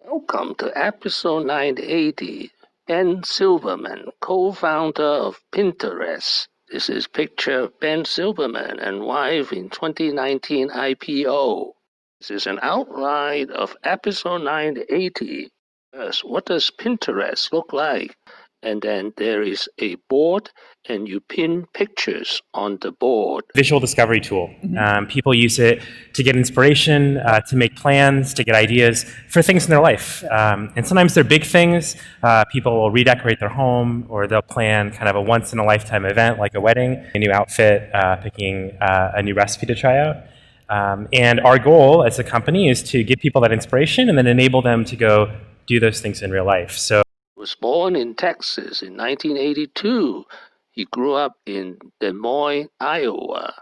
Welcome to episode 980. Ben Silbermann, co-founder of Pinterest. This is picture of Ben Silbermann and wife in 2019 IPO. This is an outline of episode 980. First, what does Pinterest look like? And then there is a board, and you pin pictures on the board. Visual discovery tool. People use it to get inspiration, to make plans, to get ideas for things in their life. And sometimes they're big things. People will redecorate their home, or they'll plan kind of a once-in-a-lifetime event like a wedding, a new outfit, picking a new recipe to try out. And our goal as a company is to give people that inspiration and then enable them to go do those things in real life. So, was born in Texas in 1982. He grew up in Des Moines, Iowa.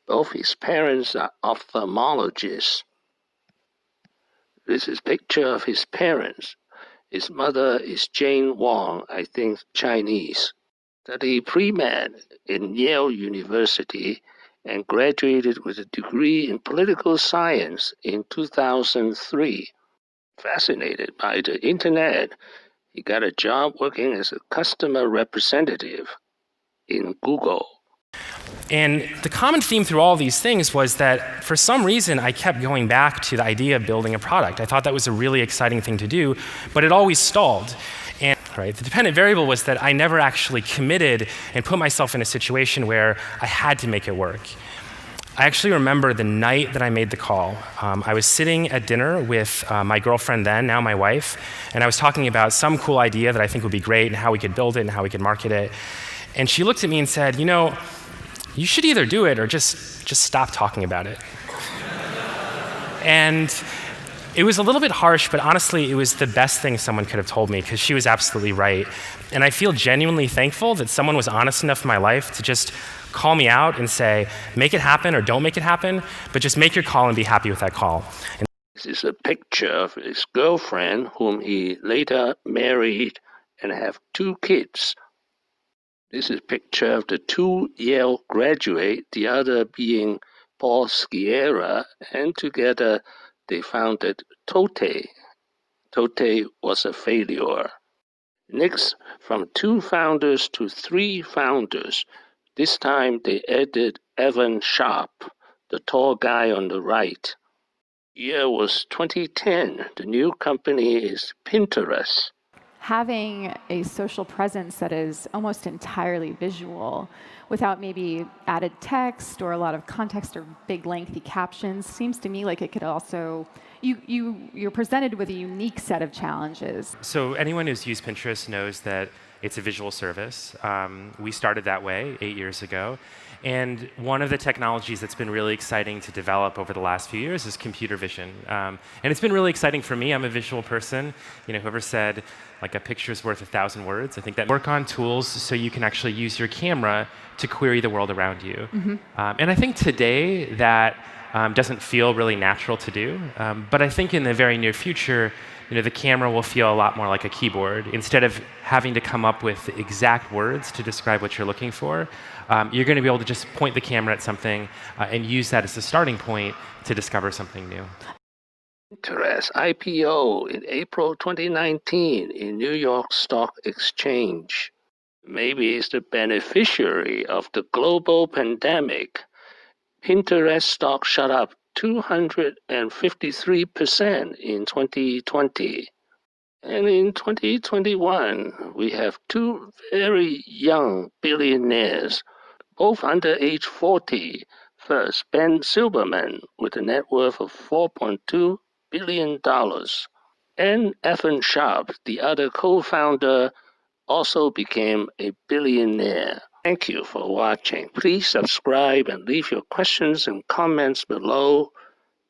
Both his parents are ophthalmologists. This is a picture of his parents. His mother is Jane Wong, I think Chinese. Studied pre-med in Yale University and graduated with a degree in political science in 2003. Fascinated by the internet, he got a job working as a customer representative in Google. and the common theme through all these things was that for some reason I kept going back to the idea of building a product. I thought that was a really exciting thing to do, but it always stalled. And the dependent variable was that I never actually committed and put myself in a situation where I had to make it work. I actually remember the night that I made the call. I was sitting at dinner with my girlfriend then, now my wife, and I was talking about some cool idea that I think would be great and how we could build it and how we could market it. And she looked at me and said, you know, you should either do it or just stop talking about it. And it was a little bit harsh, but honestly, it was the best thing someone could have told me because she was absolutely right. And I feel genuinely thankful that someone was honest enough in my life to just call me out and say, make it happen or don't make it happen, but just make your call and be happy with that call. And this is a picture of his girlfriend, whom he later married and have 2 kids. This is a picture of the 2 Yale graduates, the other being Paul Sciarra, and together they founded Tote. Tote was a failure. Next, from 2 founders to 3 founders. This time they added Evan Sharp, the tall guy on the right. Year was 2010. The new company is Pinterest. Having a social presence that is almost entirely visual without maybe added text or a lot of context or big lengthy captions seems to me like it could also, you're presented with a unique set of challenges. so anyone who's used Pinterest knows that it's a visual service. We started that way 8 years ago. And one of the technologies that's been really exciting to develop over the last few years is computer vision. And it's been really exciting for me. I'm a visual person. You know, whoever said, like, a picture's worth 1,000 words, I think that work on tools so you can actually use your camera to query the world around you. And I think today that doesn't feel really natural to do. But I think in the very near future, you know, the camera will feel a lot more like a keyboard. Instead of having to come up with exact words to describe what you're looking for, you're going to be able to just point the camera at something and use that as a starting point to discover something new. Pinterest IPO in April 2019 in New York Stock Exchange. Maybe it's the beneficiary of the global pandemic. Pinterest stock shot up 253% in 2020. And in 2021, we have 2 very young billionaires, both under age 40. First, Ben Silbermann with a net worth of $4.2 billion. And Evan Sharp, the other co-founder, also became a billionaire. Thank you for watching. Please subscribe and leave your questions and comments below.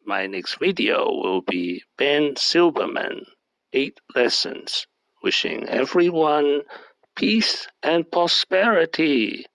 My next video will be Ben Silbermann, 8 lessons. Wishing everyone peace and prosperity.